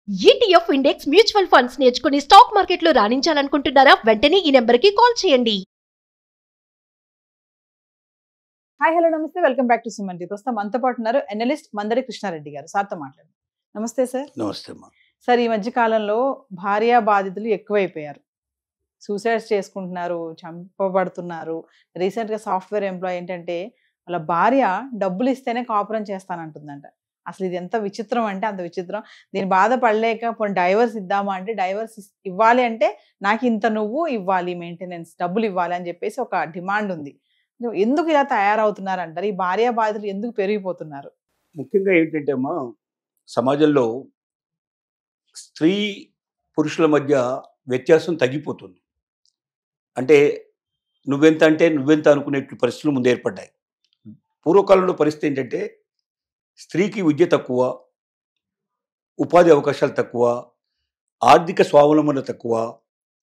ETF index mutual funds నేర్చుకుని stock మార్కెట్లో రాణించాలనుకుంటున్నారా? వెంటనే ఈ నెంబర్కి కాల్ చేయండి. హాయ్ హలో నమస్తే welcome back to Suman TV. ప్రస్తుతం మనతో పాటు ఉన్నారు అనలిస్ట్ మందడి కృష్ణారెడ్డి గారు. సార్తో మాట్లాడు. నమస్తే సార్. నమస్తే అమ్మా. సార్, ఈ మధ్య కాలంలో భార్యా బాధితులు ఎక్కువైపోయారు. సూసైడ్స్ చేసుకుంటున్నారు, చంపబడుతున్నారు. రీసెంట్గా సాఫ్ట్వేర్ ఎంప్లాయ్ ఏంటంటే వాళ్ళ భార్య డబ్బులు ఇస్తేనే కాపురం చేస్తానంటుందంట. అసలు ఇది ఎంత విచిత్రం అంటే అంత విచిత్రం. దీని బాధపడలేక పోనీ డైవర్స్ ఇద్దామా అంటే డైవర్స్ ఇవ్వాలి అంటే నాకు ఇంత నువ్వు ఇవ్వాలి, మెయింటెనెన్స్ డబ్బులు ఇవ్వాలి అని చెప్పేసి ఒక డిమాండ్ ఉంది. ఎందుకు ఇలా తయారవుతున్నారు అంటారు? ఈ భార్య బాధితులు ఎందుకు పెరిగిపోతున్నారు? ముఖ్యంగా ఏంటంటే అమ్మా, సమాజంలో స్త్రీ పురుషుల మధ్య వ్యత్యాసం తగ్గిపోతుంది. అంటే నువ్వెంత అంటే నువ్వెంత అనుకునేట్లు పరిస్థితులు ముందు ఏర్పడ్డాయి. పూర్వకాలంలో పరిస్థితి ఏంటంటే స్త్రీకి విద్య తక్కువ, ఉపాధి అవకాశాలు తక్కువ, ఆర్థిక స్వావలంబన తక్కువ,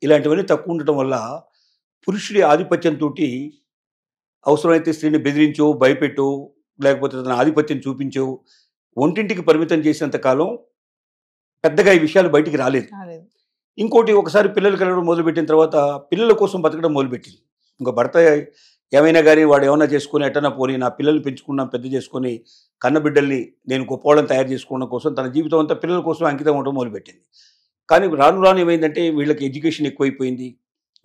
ఇలాంటివన్నీ తక్కువ ఉండటం వల్ల పురుషుడి ఆధిపత్యంతో అవసరమైతే స్త్రీని బెదిరించో, భయపెట్టో, లేకపోతే తన ఆధిపత్యం చూపించో ఒంటింటికి పరిమితం చేసినంత కాలం పెద్దగా ఈ విషయాలు బయటికి రాలేదు. ఇంకోటి, ఒకసారి పిల్లలు కలగడం మొదలుపెట్టిన తర్వాత పిల్లల కోసం బతకడం మొదలుపెట్టింది. ఇంకా భర్త ఏమైనా కానీ వాడు ఏమైనా చేసుకుని ఎట్టనా పోనీ నా పిల్లల్ని పెంచుకున్నాం, పెద్ద చేసుకొని కన్నబిడ్డల్ని నేను గొప్పవాళ్ళని తయారు చేసుకోవడం కోసం తన జీవితం అంతా పిల్లల కోసం అంకితం అవడం మొదలుపెట్టింది. కానీ రాను రాను ఏమైందంటే వీళ్ళకి ఎడ్యుకేషన్ ఎక్కువైపోయింది,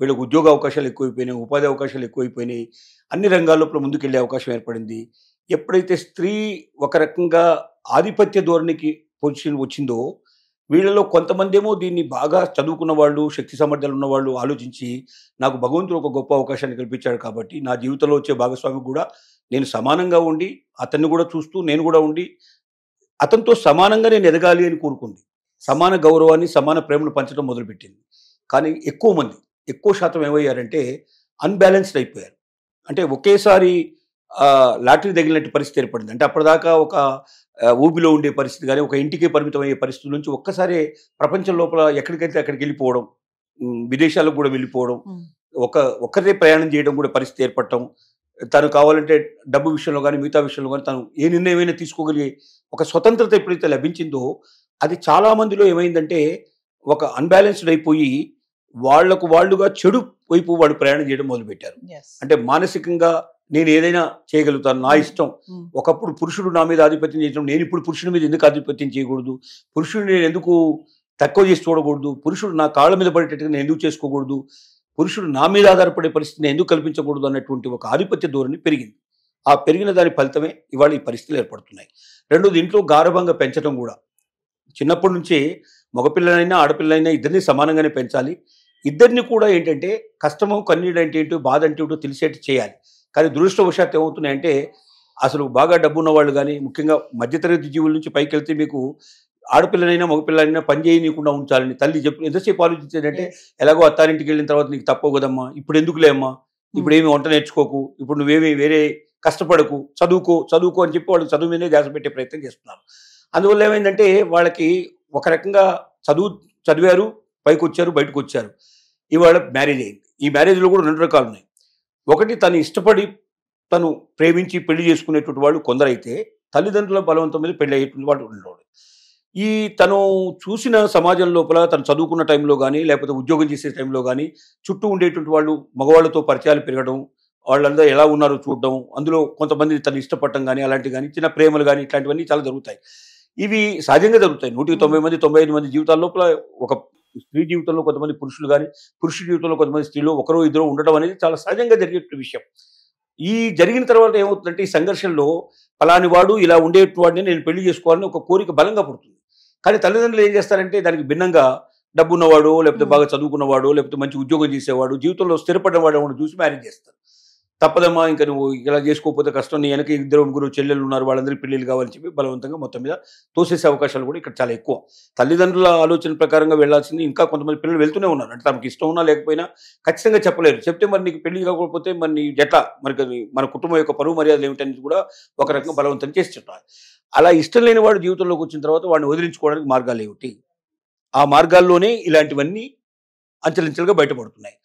వీళ్ళకి ఉద్యోగ అవకాశాలు ఎక్కువైపోయినాయి, ఉపాధి అవకాశాలు ఎక్కువైపోయినాయి, అన్ని రంగాల్లో ముందుకెళ్ళే అవకాశం ఏర్పడింది. ఎప్పుడైతే స్త్రీ ఒక రకంగా ఆధిపత్య ధోరణికి పొజిషన్ వచ్చిందో వీళ్ళలో కొంతమంది ఏమో దీన్ని బాగా చదువుకున్న వాళ్ళు, శక్తి సామర్థ్యాలు ఉన్నవాళ్ళు ఆలోచించి నాకు భగవంతుడు ఒక గొప్ప అవకాశాన్ని కల్పించాడు కాబట్టి నా జీవితంలో వచ్చే భాగస్వామి కూడా నేను సమానంగా ఉండి అతన్ని కూడా చూస్తూ నేను కూడా ఉండి అతనితో సమానంగా నేను ఎదగాలి అని కోరుకుంది. సమాన గౌరవాన్ని, సమాన ప్రేమను పంచడం మొదలుపెట్టింది. కానీ ఎక్కువ శాతం ఏమయ్యారంటే అన్బ్యాలెన్స్డ్ అయిపోయారు. అంటే ఒకేసారి లాటరీ తగిలినట్టు పరిస్థితి ఏర్పడింది. అంటే అప్పటిదాకా ఒక ఊబిలో ఉండే పరిస్థితి కానీ ఒక ఇంటికే పరిమితం అయ్యే పరిస్థితుల నుంచి ఒక్కసారి ప్రపంచం లోపల ఎక్కడికైతే అక్కడికి వెళ్ళిపోవడం, విదేశాలకు కూడా వెళ్ళిపోవడం, ఒక్కరే ప్రయాణం చేయడం కూడా పరిస్థితి ఏర్పడటం, తను కావాలంటే డబ్బు విషయంలో కానీ మిగతా విషయంలో కానీ తను ఏ నిర్ణయమైనా తీసుకోగలిగే ఒక స్వతంత్రత ఎప్పుడైతే లభించిందో అది చాలామందిలో ఏమైందంటే ఒక అన్బ్యాలెన్స్డ్ అయిపోయి వాళ్ళుగా చెడు వైపు వాళ్ళు ప్రయాణం చేయడం మొదలుపెట్టారు. అంటే మానసికంగా నేను ఏదైనా చేయగలుగుతాను, నా ఇష్టం. ఒకప్పుడు పురుషుడు నా మీద ఆధిపత్యం చేయడం, నేను ఇప్పుడు పురుషుడి మీద ఎందుకు ఆధిపత్యం చేయకూడదు, పురుషుడిని నేను ఎందుకు తక్కువ చేసి చూడకూడదు, పురుషుడు నా కాళ్ళ మీద పడేటట్టుగా నేను ఎందుకు చేసుకోకూడదు, పురుషుడు నా మీద ఆధారపడే పరిస్థితిని ఎందుకు కల్పించకూడదు అన్నటువంటి ఒక ఆధిపత్య ధోరణి పెరిగింది. ఆ పెరిగిన దాని ఫలితమే ఇవాళ ఈ పరిస్థితులు ఏర్పడుతున్నాయి. రెండోది, ఇంట్లో గారభంగా పెంచడం కూడా. చిన్నప్పటి నుంచే మగపిల్లలైనా ఆడపిల్లలైనా ఇద్దరిని సమానంగానే పెంచాలి. ఇద్దరిని కూడా ఏంటంటే కష్టము, కన్నీడు అంటే ఏంటో, బాధ అంటే ఏంటో తెలిసేట్టు చేయాలి. కానీ దురదృష్టవశాత్తు ఏమవుతున్నాయంటే అసలు బాగా డబ్బు ఉన్న వాళ్ళు కానీ, ముఖ్యంగా మధ్యతరగతి జీవుల నుంచి పైకి వెళ్తే మీకు ఆడపిల్లనైనా మగపిల్లలైనా పని చేయనీయకుండా ఉంచాలని తల్లి ఎంతసేపు ఆలోచించేదంటే ఎలాగో అత్తారింటికి వెళ్ళిన తర్వాత నీకు తప్పవు కదమ్మా, ఇప్పుడు ఎందుకులే అమ్మా, ఇప్పుడు ఏమి వంట నేర్చుకోకు, ఇప్పుడు నువ్వేమి వేరే కష్టపడకు, చదువుకో అని చెప్పి వాళ్ళు చదువు మీదే ధ్యాస పెట్టే ప్రయత్నం చేస్తున్నారు. అందువల్ల ఏమైందంటే వాళ్ళకి ఒక రకంగా చదివారు, పైకి వచ్చారు, బయటకు వచ్చారు. ఇవాళ మ్యారేజ్ అయింది. ఈ మ్యారేజ్లో కూడా రెండు రకాలు ఉన్నాయి. ఒకటి, తను ఇష్టపడి తను ప్రేమించి పెళ్లి చేసుకునేటువంటి వాళ్ళు కొందరైతే, తల్లిదండ్రుల బలవంతం మీద పెళ్లి అయ్యేటువంటి వాళ్ళు ఉండేవాడు. ఈ తను చూసిన సమాజం లోపల తను చదువుకున్న టైంలో కానీ లేకపోతే ఉద్యోగం చేసే టైంలో కానీ చుట్టూ ఉండేటువంటి వాళ్ళు మగవాళ్ళతో పరిచయాలు పెరగడం, వాళ్ళందరూ ఎలా ఉన్నారో చూడడం, అందులో కొంతమంది తను ఇష్టపడటం కానీ అలాంటివి కానీ చిన్న ప్రేమలు కానీ ఇట్లాంటివన్నీ చాలా జరుగుతాయి. ఇవి సహజంగా జరుగుతాయి. 190 మంది 95 మంది జీవితాల లోపల ఒక స్త్రీ జీవితంలో కొంతమంది పురుషులు కానీ, పురుషుడి జీవితంలో కొంతమంది స్త్రీలు ఒకరో ఇద్దరు ఉండడం అనేది చాలా సహజంగా జరిగే విషయం. ఈ జరిగిన తర్వాత ఏమవుతుందంటే ఈ సంఘర్షణలో ఫలాని వాడు ఇలా ఉండేవాడిని నేను పెళ్లి చేసుకోవాలని ఒక కోరిక బలంగా పుడుతుంది. కానీ తల్లిదండ్రులు ఏం చేస్తారంటే దానికి భిన్నంగా డబ్బున్నవాడు, లేకపోతే బాగా చదువుకున్నవాడు, లేకపోతే మంచి ఉద్యోగం చేసేవాడు, జీవితంలో స్థిరపడినవాడు చూసి మ్యారేజ్ చేస్తారు. తప్పదమ్మా, ఇంకా నువ్వు ఇలా చేసుకోకపోతే కష్టం, నీ వెనక 2 3 చెల్లెళ్ళు ఉన్నారు, వాళ్ళందరికీ పెళ్ళిళ్ళు కావాలని చెప్పి బలవంతంగా మొత్తం మీద తోసేసే అవకాశాలు కూడా ఇక్కడ చాలా ఎక్కువ. తల్లిదండ్రుల ఆలోచన ప్రకారంగా వెళ్లాల్సింది ఇంకా కొంతమంది పిల్లలు వెళ్తూనే ఉన్నారు. అంటే తమకు ఇష్టం ఉన్నా లేకపోయినా ఖచ్చితంగా చెప్పలేరు. చెప్తే మరి నీకు పెళ్లి కాకపోతే మరి ఎట్లా, మరి మన కుటుంబం యొక్క పరువు మర్యాదలు ఏమిటనేది కూడా ఒక రకంగా బలవంతం చేసి చెప్పాలి. అలా ఇష్టం లేని వాడు జీవితంలోకి వచ్చిన తర్వాత వాడిని వదిలించుకోవడానికి మార్గాలు ఏమిటి? ఆ మార్గాల్లోనే ఇలాంటివన్నీ అంచెలంచెలుగా బయటపడుతున్నాయి.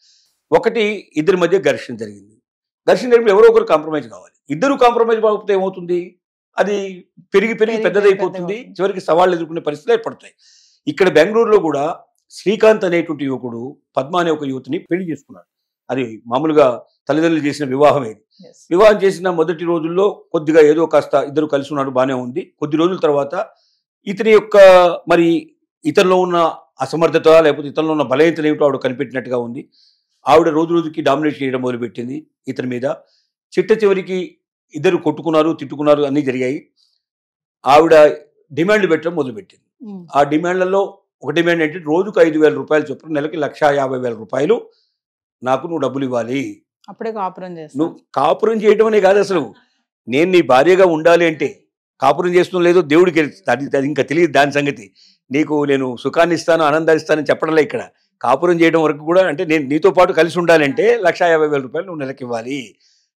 ఒకటి, ఇద్దరి మధ్య ఘర్షణ జరిగింది. ఘర్షణ జరిగినప్పుడు ఎవరో ఒకరు కాంప్రమైజ్ కావాలి. ఇద్దరు కాంప్రమైజ్ కాకపోతే ఏమవుతుంది, అది పెరిగి పెద్దదైపోతుంది. చివరికి సవాళ్ళు ఎదుర్కొనే పరిస్థితులు ఏర్పడతాయి. ఇక్కడ బెంగళూరులో కూడా శ్రీకాంత్ అనేటువంటి యువకుడు పద్మ అనే ఒక యువతిని పెళ్లి చేసుకున్నాడు. అది మామూలుగా తల్లిదండ్రులు చేసిన వివాహం ఇది. వివాహం చేసిన మొదటి రోజుల్లో కొద్దిగా ఏదో కాస్త ఇద్దరు కలిసి ఉన్నాడు, బాగానే ఉంది. కొద్ది రోజుల తర్వాత ఇతని యొక్క మరి ఇతనిలో ఉన్న అసమర్థత లేకపోతే ఇతనిలో ఉన్న బలహీనతలు ఏమిటో ఆవిడ కనిపెట్టినట్టుగా ఉంది. ఆవిడ రోజు రోజుకి డామినేట్ చేయడం మొదలుపెట్టింది ఇతని మీద. చివరికి ఇద్దరు కొట్టుకున్నారు, తిట్టుకున్నారు, అన్నీ జరిగాయి. ఆవిడ డిమాండ్లు పెట్టడం మొదలుపెట్టింది. ఆ డిమాండ్లలో ఒక డిమాండ్ ఏంటంటే రోజుకు 5,000 రూపాయలు చొప్పున నెలకి 1,50,000 రూపాయలు నాకు నువ్వు డబ్బులు ఇవ్వాలి. అప్పుడే కాపురం చేస్తా. నువ్వు కాపురం చేయడం అనే కాదు, అసలు నేను నీ భార్యగా ఉండాలి అంటే కాపురం చేస్తున్నా లేదో దేవుడికి అది ఇంకా తెలియదు దాని సంగతి. నీకు నేను సుఖాన్ని ఇస్తాను, ఆనందాన్ని ఇస్తానని చెప్పడంలే. ఇక్కడ కాపురం చేయడం వరకు కూడా అంటే నేను నీతో పాటు కలిసి ఉండాలంటే 1,50,000 రూపాయలు నువ్వు నెలకి ఇవ్వాలి.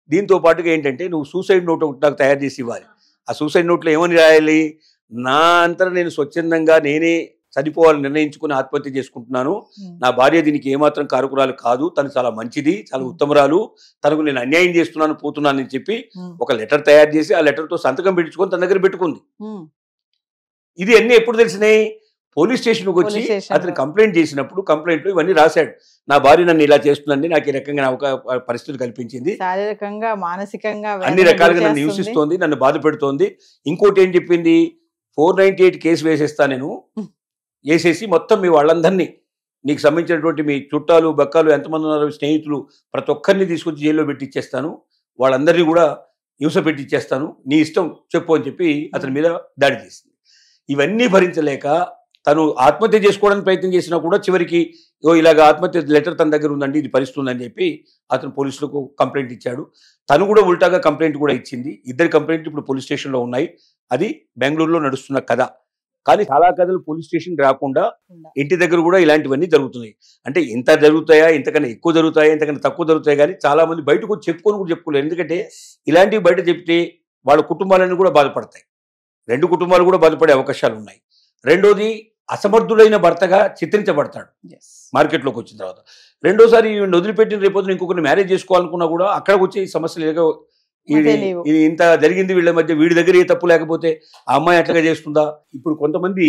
దీంతో పాటుగా ఏంటంటే నువ్వు సూసైడ్ నోట్ ఒకటి నాకు తయారు చేసి ఇవ్వాలి. ఆ సూసైడ్ నోట్లో ఏమని రాయాలి? నా అంతటా నేను స్వచ్ఛందంగా నేనే చనిపోవాలని నిర్ణయించుకుని ఆత్మహత్య చేసుకుంటున్నాను. నా భార్య దీనికి ఏమాత్రం కారకురాలు కాదు, తను చాలా మంచిది, చాలా ఉత్తమరాలు, తనకు నేను అన్యాయం చేస్తున్నాను, పోతున్నాను అని చెప్పి ఒక లెటర్ తయారు చేసి ఆ లెటర్తో సంతకం పెట్టించుకొని తన దగ్గర పెట్టుకుంది. ఇది అన్ని ఎప్పుడు తెలిసినాయి? పోలీస్ స్టేషన్కి వచ్చి అతను కంప్లైంట్ చేసినప్పుడు కంప్లైంట్లో ఇవన్నీ రాశాడు. నా భార్య నన్ను ఇలా చేస్తుందండి, నాకు ఈ రకంగా పరిస్థితులు కల్పించింది, శారీరకంగా మానసికంగా అన్ని రకాలుగా నన్ను హింసిస్తోంది, నన్ను బాధ పెడుతోంది. ఇంకోటి ఏం చెప్పింది? 498 కేసు వేసేస్తా నేను, వేసేసి మొత్తం మీ వాళ్ళందరినీ నీకు సంబంధించినటువంటి మీ చుట్టాలు బక్కాలు ఎంతమంది ఉన్నారో స్నేహితులు ప్రతి ఒక్కరిని తీసుకొచ్చి జైల్లో పెట్టిచ్చేస్తాను, వాళ్ళందరినీ కూడా హింస పెట్టిచ్చేస్తాను, నీ ఇష్టం చెప్పు అని చెప్పి అతని మీద దాడి చేసింది. ఇవన్నీ భరించలేక తను ఆత్మహత్య చేసుకోవడానికి ప్రయత్నం చేసినా కూడా చివరికి ఇలాగ ఆత్మహత్య లెటర్ తన దగ్గర ఉందండి, ఇది పరిస్థితుందని చెప్పి అతను పోలీసులకు కంప్లైంట్ ఇచ్చాడు. తను కూడా ఉల్టాగా కంప్లైంట్ కూడా ఇచ్చింది. ఇద్దరు కంప్లైంట్ ఇప్పుడు పోలీస్ స్టేషన్లో ఉన్నాయి. అది బెంగళూరులో నడుస్తున్న కథ. కానీ చాలా కథలు పోలీస్ స్టేషన్ రాకుండా ఇంటి దగ్గర కూడా ఇలాంటివన్నీ జరుగుతున్నాయి. అంటే ఇంత జరుగుతాయా, ఇంతకన్నా ఎక్కువ జరుగుతాయా, ఇంతకన్నా తక్కువ జరుగుతాయి, కానీ చాలా మంది బయటకు వచ్చి చెప్పుకొని కూడా చెప్పుకోలేరు. ఎందుకంటే ఇలాంటివి బయట చెప్తే వాళ్ళ కుటుంబాలన్నీ కూడా బాధపడతాయి. 2 కుటుంబాలు కూడా బాధపడే అవకాశాలు ఉన్నాయి. రెండోది, అసమర్థుడైన భర్తగా చిత్రించబడతాడు మార్కెట్లోకి వచ్చిన తర్వాత. రెండోసారి వదిలిపెట్టిన రేపొద్దున ఇంకొకరిని మ్యారేజ్ చేసుకోవాలనుకున్నా కూడా అక్కడికి వచ్చే ఈ సమస్యలు ఏదో ఇది ఇంత జరిగింది వీళ్ళ మధ్య, వీడి దగ్గర ఏ తప్పు లేకపోతే ఆ అమ్మాయి అట్లాగా చేస్తుందా? ఇప్పుడు కొంతమంది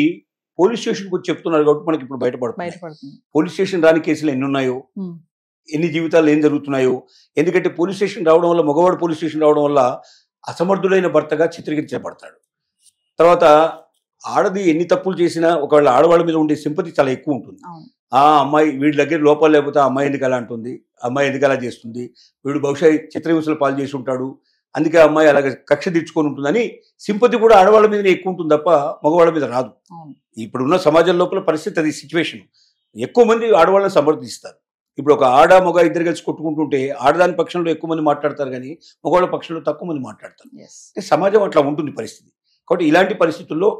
పోలీస్ స్టేషన్కి వచ్చి చెప్తున్నారు కాబట్టి మనకి ఇప్పుడు బయటపడుతుంది. పోలీస్ స్టేషన్ రాని కేసులు ఎన్ని ఉన్నాయో, ఎన్ని జీవితాలు ఏం జరుగుతున్నాయో. ఎందుకంటే పోలీస్ స్టేషన్ రావడం వల్ల, మగవాడు పోలీస్ స్టేషన్ రావడం వల్ల అసమర్థుడైన భర్తగా చిత్రీకరించబడతాడు. తర్వాత ఆడది ఎన్ని తప్పులు చేసినా ఒకవేళ ఆడవాళ్ళ మీద ఉండే సింపతి చాలా ఎక్కువ ఉంటుంది. ఆ అమ్మాయి వీడి దగ్గర లోపాలు లేకపోతే ఆ అమ్మాయి ఎందుకు అలా అంటుంది, అమ్మాయి ఎందుకు అలా చేస్తుంది, వీడు బహుశా చిత్రహింసలు పాలు చేసి ఉంటాడు, అందుకే ఆ అమ్మాయి అలాగే కక్ష తీర్చుకొని ఉంటుందని సింపతి కూడా ఆడవాళ్ళ మీదనే ఎక్కువ ఉంటుంది తప్ప మగవాళ్ళ మీద రాదు. ఇప్పుడున్న సమాజం లోపల పరిస్థితి అది సిచ్యువేషన్. ఎక్కువ మంది ఆడవాళ్ళని సమర్థిస్తారు. ఇప్పుడు ఒక ఆడ మగ ఇద్దరు కలిసి కొట్టుకుంటుంటే ఆడదాని పక్షంలో ఎక్కువ మంది మాట్లాడతారు, కానీ మగవాళ్ళ పక్షంలో తక్కువ మంది మాట్లాడతారు. సమాజం అట్లా ఉంటుంది పరిస్థితి. కాబట్టి ఇలాంటి పరిస్థితుల్లో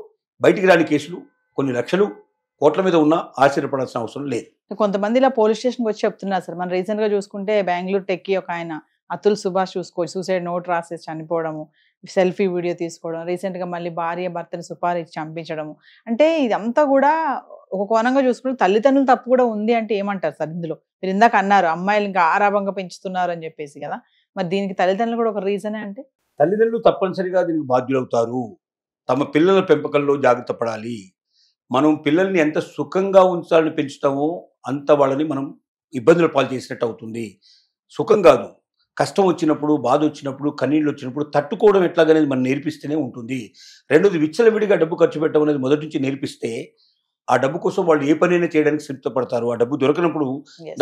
బయటికి రాని కేసులు కొన్ని లక్షలు కోట్ల మీద ఉన్నా ఆశ్చర్యపడాల్సిన అవసరం లేదు. కొంతమంది ఇలా పోలీస్ స్టేషన్కి వచ్చి చెప్తున్నారు సార్. మనం రీసెంట్ గా చూసుకుంటే బెంగళూరు టెక్కి ఒక ఆయన అతుల్ సుభాష్ చూసుకోవచ్చు, సూసైడ్ నోట్ రాసేసి చనిపోవడము, సెల్ఫీ వీడియో తీసుకోవడం, రీసెంట్ గా మళ్ళీ భార్య భర్తని సుపారీకి చంపించడము. అంటే ఇదంతా కూడా ఒక కోణంగా చూసుకుంటే తల్లిదండ్రులు తప్పు కూడా ఉంది అంటే ఏమంటారు సార్ ఇందులో? మీరు ఇందాక అన్నారు అమ్మాయిలు ఇంకా ఆరాభంగా పెంచుతున్నారు అని చెప్పేసి కదా, మరి దీనికి తల్లిదండ్రులు కూడా ఒక రీజనే అంటే? తల్లిదండ్రులు తప్పనిసరిగా దీనికి బాధ్యులవుతారు. తమ పిల్లల పెంపకంలో జాగ్రత్త పడాలి. మనం పిల్లల్ని ఎంత సుఖంగా ఉంచాలని పెంచుతామో అంత వాళ్ళని మనం ఇబ్బందులు పాలు చేసినట్టు అవుతుంది. సుఖం కాదు, కష్టం వచ్చినప్పుడు, బాధ వచ్చినప్పుడు, కన్నీళ్ళు వచ్చినప్పుడు తట్టుకోవడం ఎట్లాగనేది మనం నేర్పిస్తేనే ఉంటుంది. రెండోది, విచ్చలవిడిగా డబ్బు ఖర్చు పెట్టడం అనేది మొదటి నుంచి నేర్పిస్తే ఆ డబ్బు కోసం వాళ్ళు ఏ పనైనా చేయడానికి సిద్ధపడతారు. ఆ డబ్బు దొరకనప్పుడు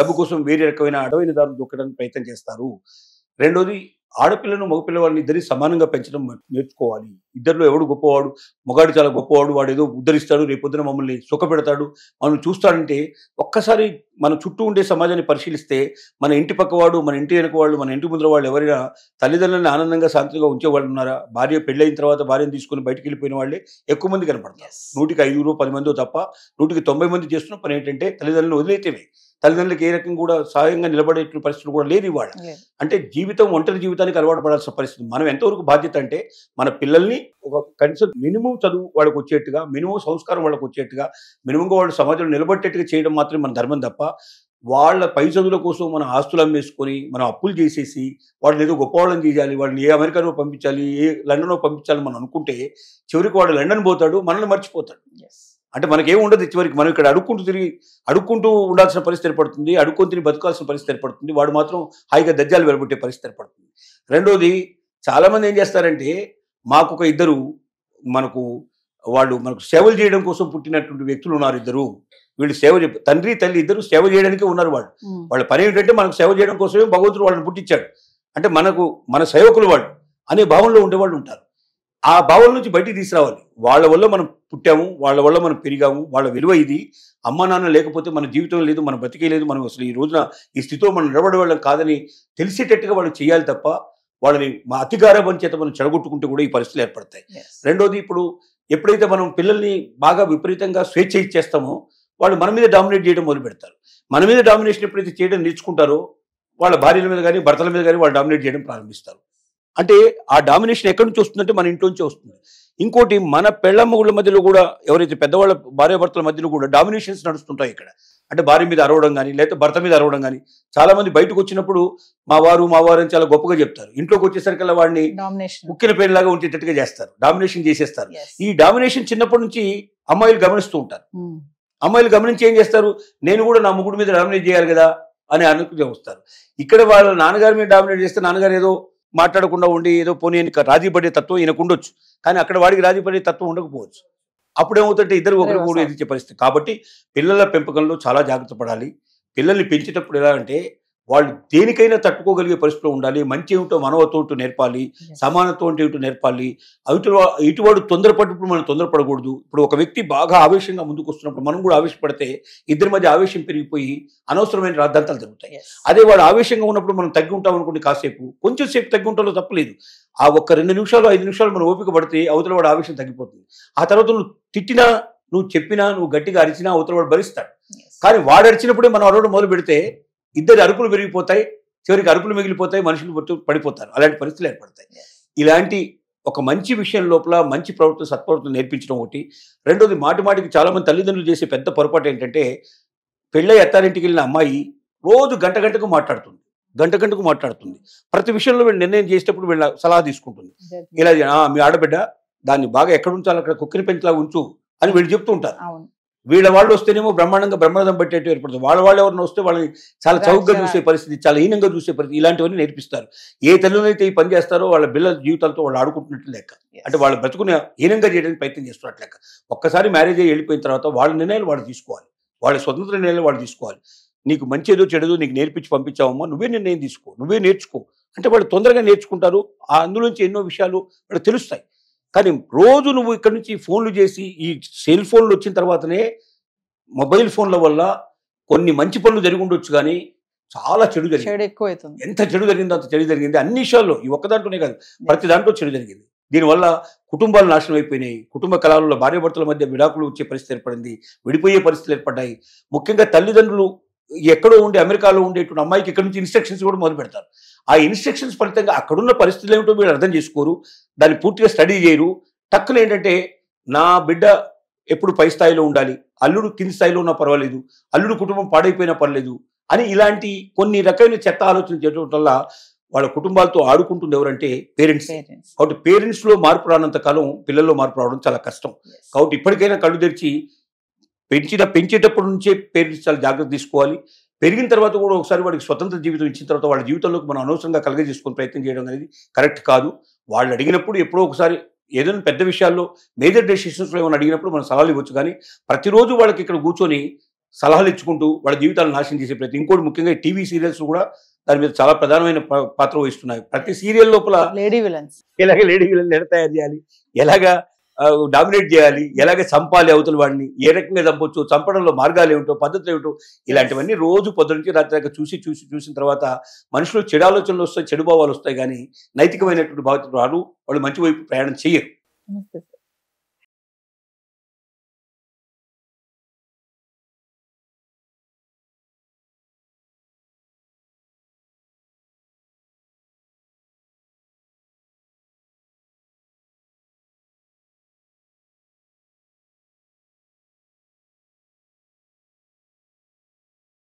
డబ్బు కోసం వేరే రకమైన అడవైన దారులు దొక్కడానికి ప్రయత్నం చేస్తారు. రెండోది, ఆడపిల్లను మగపిల్లవాడిని ఇద్దరిని సమానంగా పెంచడం నేర్చుకోవాలి. ఇద్దరిలో ఎవడు గొప్పవాడు, మగాడు చాలా గొప్పవాడు, వాడు ఏదో ఉద్ధరిస్తాడు, రేపొద్దున మమ్మల్ని సుఖపెడతాడు, మనం చూస్తాడంటే ఒక్కసారి మన చుట్టూ ఉండే సమాజాన్ని పరిశీలిస్తే మన ఇంటి పక్కవాడు, మన ఇంటి వెనక వాళ్ళు, మన ఇంటి ముందర వాళ్ళు ఎవరైనా తల్లిదండ్రులను ఆనందంగా శాంతిగా ఉంచేవాళ్ళు ఉన్నారా? భార్య పెళ్ళైన తర్వాత భార్యను తీసుకుని బయటికి వెళ్ళిపోయిన వాళ్ళే ఎక్కువ మంది కనపడతారు. 100కి 5 10 మందో తప్ప 100కి 90 మంది చేస్తున్న పని ఏంటంటే తల్లిదండ్రులను వదిలేతేవే. తల్లిదండ్రులకి ఏ రకంగా కూడా సాయంగా నిలబడే పరిస్థితులు కూడా లేదు ఇవాళ. అంటే జీవితం ఒంటరి జీవితానికి అలవాటు పడాల్సిన పరిస్థితి. మనం ఎంతవరకు బాధ్యత అంటే మన పిల్లల్ని ఒక కనీసం మినిమం చదువు వాళ్ళకి వచ్చేట్టుగా, మినిమం సంస్కారం వాళ్ళకి వచ్చేట్టుగా, మినిమంగా వాళ్ళు సమాజంలో నిలబట్టేట్టుగా చేయడం మాత్రమే మన ధర్మం తప్ప వాళ్ళ పై చదువుల కోసం మన ఆస్తులు అమ్మేసుకొని మనం అప్పులు చేసేసి వాళ్ళని ఏదో గొప్పవాళ్ళని చేయాలి, వాళ్ళని ఏ అమెరికానో పంపించాలి, ఏ లండనో పంపించాలి మనం అనుకుంటే చివరికి వాడు లండన్ పోతాడు, మనల్ని మర్చిపోతాడు. అంటే మనకేం ఉండదు చివరికి. మనం ఇక్కడ అడుక్కుంటూ ఉండాల్సిన పరిస్థితి ఏర్పడుతుంది, అడుక్కొని తిని బతకాల్సిన పరిస్థితి ఏర్పడుతుంది. వాడు మాత్రం హాయిగా దజ్జాలు వెలబెట్టే పరిస్థితి ఏర్పడుతుంది. రెండోది, చాలామంది ఏం చేస్తారంటే, మాకొక ఇద్దరు మనకు సేవలు చేయడం కోసం పుట్టినటువంటి వ్యక్తులు ఉన్నారు ఇద్దరు. వీళ్ళు తండ్రి తల్లి ఇద్దరు సేవ చేయడానికే ఉన్నారు. వాళ్ళ పని ఏంటంటే మనకు సేవ చేయడం కోసమే భగవంతుడు వాళ్ళని పుట్టించాడు. అంటే మన సేవకులు వాళ్ళు అనే భావంలో ఉండేవాళ్ళు ఉంటారు. ఆ భావం నుంచి బయటికి తీసుకురావాలి. వాళ్ళ వల్ల మనం పుట్టాము, వాళ్ళ వల్ల మనం పెరిగాము, వాళ్ళ విలువ ఇది. అమ్మ నాన్న లేకపోతే మన జీవితం లేదు, మన బతికే లేదు, మనం అసలు ఈ రోజున ఈ స్థితిలో మనం నిలబడే వాళ్ళం కాదని తెలిసేటట్టుగా వాళ్ళు చేయాలి తప్ప వాళ్ళని మా అతిగారాభం చేత మనం చెడగొట్టుకుంటే కూడా ఈ పరిస్థితులు ఏర్పడతాయి. రెండోది, ఇప్పుడు ఎప్పుడైతే మనం పిల్లల్ని బాగా విపరీతంగా స్వేచ్ఛ ఇచ్చేస్తామో వాళ్ళు మన మీద డామినేట్ చేయడం మొదలు పెడతారు. మన మీద డామినేషన్ ఎప్పుడైతే చేయడం నేర్చుకుంటారో వాళ్ళ భార్యల మీద కానీ భర్తల మీద కానీ వాళ్ళు డామినేట్ చేయడం ప్రారంభిస్తారు. అంటే ఆ డామినేషన్ ఎక్కడి నుంచి వస్తుందంటే మన ఇంటి నుంచే వస్తుంది. ఇంకోటి, మన పెళ్ళమ్మగుళ్ళ మధ్యలో కూడా ఎవరైతే పెద్దవాళ్ళ భార్యాభర్తల మధ్యలో కూడా డామినేషన్స్ నడుస్తుంటాయి ఇక్కడ. అంటే భార్య మీద అరవడం కానీ లేకపోతే భర్త మీద అరవడం కానీ. చాలా మంది బయటకు వచ్చినప్పుడు మా వారు అని చాలా గొప్పగా చెప్తారు. ఇంట్లోకి వచ్చేసరికల్లా వాడిని ముక్కిన పేరులాగా ఉంచేటట్టుగా చేస్తారు, డామినేషన్ చేసేస్తారు. ఈ డామినేషన్ చిన్నప్పటి నుంచి అమ్మాయిలు గమనిస్తూ ఉంటారు. అమ్మాయిలు గమనించి ఏం చేస్తారు, నేను కూడా నా ముగ్గురు మీద డామినేట్ చేయాలి కదా అని అనుకుని వస్తారు. ఇక్కడ వాళ్ళ నాన్నగారి మీద డామినేట్ చేస్తే నాన్నగారు ఏదో మాట్లాడకుండా ఉండి ఏదో పోనీ రాజీ పడే తత్వం ఈయనకు ఉండొచ్చు, కానీ అక్కడ వాడికి రాజీ పడే తత్వం ఉండకపోవచ్చు. అప్పుడేమవుతుంటే ఇద్దరు ఒకరికి కూడా ఎదిరించే పరిస్థితి. కాబట్టి పిల్లల పెంపకంలో చాలా జాగ్రత్త పడాలి. పిల్లల్ని పెంచేటప్పుడు ఎలా అంటే వాళ్ళు దేనికైనా తట్టుకోగలిగే పరిస్థితిలో ఉండాలి. మంచి ఏమిటో మనవతో నేర్పాలి, సమానత్వం అంటే ఏమిటో నేర్పాలి. ఇటువాడు తొందరపడినప్పుడు మనం తొందరపడకూడదు. ఇప్పుడు ఒక వ్యక్తి బాగా ఆవేశంగా ముందుకు వస్తున్నప్పుడు మనం కూడా ఆవేశపడితే ఇద్దరి మధ్య ఆవేశం పెరిగిపోయి అనవసరమైన రాద్ధాంతాలు జరుగుతాయి. అదే వాడు ఆవేశంగా ఉన్నప్పుడు మనం తగ్గి ఉంటాం అనుకోండి, కాసేపు కొంచెం సేపు తగ్గి ఉంటాలో తప్పలేదు. ఆ ఒక్క 2 నిమిషాలు 5 నిమిషాలు మనం ఓపిక పడితే అవతల వాడు ఆవేశం తగ్గిపోతుంది. ఆ తర్వాత నువ్వు తిట్టినా, నువ్వు చెప్పినా, నువ్వు గట్టిగా అరిచినా అవతల వాడు భరిస్తాడు. కానీ వాడు అరిచినప్పుడే మనం అరవడం మొదలు పెడితే ఇద్దరు అరుపులు పెరిగిపోతాయి, చివరికి అరుపులు మిగిలిపోతాయి, మనుషులు పడిపోతారు. అలాంటి పరిస్థితులు ఏర్పడతాయి. ఇలాంటి ఒక మంచి విషయం లోపల మంచి ప్రవర్తన, సత్ప్రవర్తన నేర్పించడం ఒకటి. రెండోది, మాటికి చాలామంది తల్లిదండ్రులు చేసే పెద్ద పొరపాటు ఏంటంటే, పెళ్ళై అత్తారింటికి వెళ్ళిన అమ్మాయి రోజు గంటకు మాట్లాడుతుంది. ప్రతి విషయంలో వీళ్ళు నిర్ణయం చేసేటప్పుడు వీళ్ళ సలహా తీసుకుంటుంది. ఇలా మీ ఆడబిడ్డ దాన్ని బాగా ఎక్కడ ఉంచాలి, అక్కడ కుక్కిని పెంచిలా ఉంచు అని వీళ్ళు చెప్తూ ఉంటారు. వీళ్ళ వాళ్ళు వస్తేనేమో బ్రహ్మాండం పట్టేట్టు ఏర్పడుతుంది. వాళ్ళు ఎవరిని వస్తే వాళ్ళని చాలా చౌకగా చూసే పరిస్థితి, చాలా హీనంగా చూసే పరిస్థితి, ఇలాంటివన్నీ నేర్పిస్తారు. ఏ తల్లులైతే ఈ పని చేస్తారో వాళ్ళ పిల్లల జీవితాలతో వాళ్ళు ఆడుకుంటున్నట్లు లెక్క. అంటే వాళ్ళు బ్రతుకుని హీనంగా చేయడానికి ప్రయత్నం చేస్తున్నట్లు లెక్క. ఒక్కసారి మ్యారేజ్ అయ్యి వెళ్ళిపోయిన తర్వాత వాళ్ళ నిర్ణయాలు వాళ్ళు తీసుకోవాలి, వాళ్ళ స్వతంత్ర నిర్ణయాలు వాళ్ళు తీసుకోవాలి. నీకు మంచి ఏదో చెడదో నీకు నేర్పించి పంపించావమ్మా, నువ్వే నిర్ణయం తీసుకో, నువ్వే నేర్చుకో అంటే వాళ్ళు తొందరగా నేర్చుకుంటారు. అందులోంచి ఎన్నో విషయాలు వాళ్ళకి తెలుస్తాయి. కానీ రోజు నువ్వు ఇక్కడి నుంచి ఫోన్లు చేసి, ఈ సెల్ ఫోన్లు వచ్చిన తర్వాతనే మొబైల్ ఫోన్ల వల్ల కొన్ని మంచి పనులు జరిగి ఉండొచ్చు, కానీ చాలా చెడు జరిగింది. ఎంత చెడు జరిగిందో అంత చెడు జరిగింది అన్ని విషయాల్లో. ఈ ఒక్క దాంట్లోనే కాదు, ప్రతి దాంట్లో చెడు జరిగింది. దీనివల్ల కుటుంబాలు నాశనం అయిపోయినాయి. కుటుంబ కలహాలలో భార్యాభర్తల మధ్య విడాకులు వచ్చే పరిస్థితి ఏర్పడింది, విడిపోయే పరిస్థితులు ఏర్పడ్డాయి. ముఖ్యంగా తల్లిదండ్రులు ఎక్కడో ఉండి అమెరికాలో ఉండేటువంటి అమ్మాయికి ఇక్కడ నుంచి ఇన్స్ట్రక్షన్స్ కూడా మొదలు పెడతారు. ఆ ఇన్స్ట్రక్షన్స్ ఫలితంగా అక్కడున్న పరిస్థితులు ఏమిటో వీళ్ళు అర్థం చేసుకోరు, దాన్ని పూర్తిగా స్టడీ చేయరు. టక్కున ఏంటంటే, నా బిడ్డ ఎప్పుడు పై స్థాయిలో ఉండాలి, అల్లుడు కింది స్థాయిలో ఉన్నా పర్వాలేదు, అల్లుడు కుటుంబం పాడైపోయినా పర్లేదు అని ఇలాంటి కొన్ని రకమైన చెత్త ఆలోచన చేయడం వల్ల వాళ్ళ కుటుంబాలతో ఆడుకుంటుంది ఎవరంటే పేరెంట్స్. కాబట్టి పేరెంట్స్లో మార్పు రానంత కాలం పిల్లల్లో మార్పు రావడం చాలా కష్టం. కాబట్టి ఇప్పటికైనా కళ్ళు తెరిచి పెంచేటప్పటి నుంచే పేరెంట్స్ చాలా జాగ్రత్త తీసుకోవాలి. పెరిగిన తర్వాత కూడా ఒకసారి వాడికి స్వతంత్ర జీవితం ఇచ్చిన తర్వాత వాళ్ళ జీవితంలోకి మనం అనవసరంగా కలగజేసుకుని ప్రయత్నం చేయడం అనేది కరెక్ట్ కాదు. వాళ్ళు అడిగినప్పుడు ఎప్పుడో ఒకసారి ఏదైనా పెద్ద విషయాల్లో మేజర్ డెసిషన్స్లో ఏమైనా అడిగినప్పుడు మనం సలహాలు ఇవ్వచ్చు, కానీ ప్రతిరోజు వాళ్ళకి ఇక్కడ కూర్చొని సలహాలు ఇచ్చుకుంటూ వాళ్ళ జీవితాలను నాశనం చేసే ప్రయత్నం. ఇంకోటి ముఖ్యంగా టీవీ సీరియల్స్ కూడా దాని మీద చాలా ప్రధానమైన పాత్ర వహిస్తున్నాయి. ప్రతి సీరియల్ లోపల లేడీ విలన్స్ ఎలా తయారు చేయాలి, ఎలాగా డామినేట్ చేయాలి, ఎలాగ చంపాలి అవతల వాడిని, ఏ రకంగా చంపొచ్చు, చంపడంలో మార్గాలు ఏమిటో, పద్ధతులు ఏమిటో, ఇలాంటివన్నీ రోజు పొద్దు నుంచి రాత్రి దాకా చూసిన తర్వాత మనుషులు చెడు ఆలోచనలు వస్తాయి, చెడు భావాలు వస్తాయి, కానీ నైతికమైనటువంటి భావతలు రారు. వాళ్ళు మంచి వైపు ప్రయాణం చేయరు.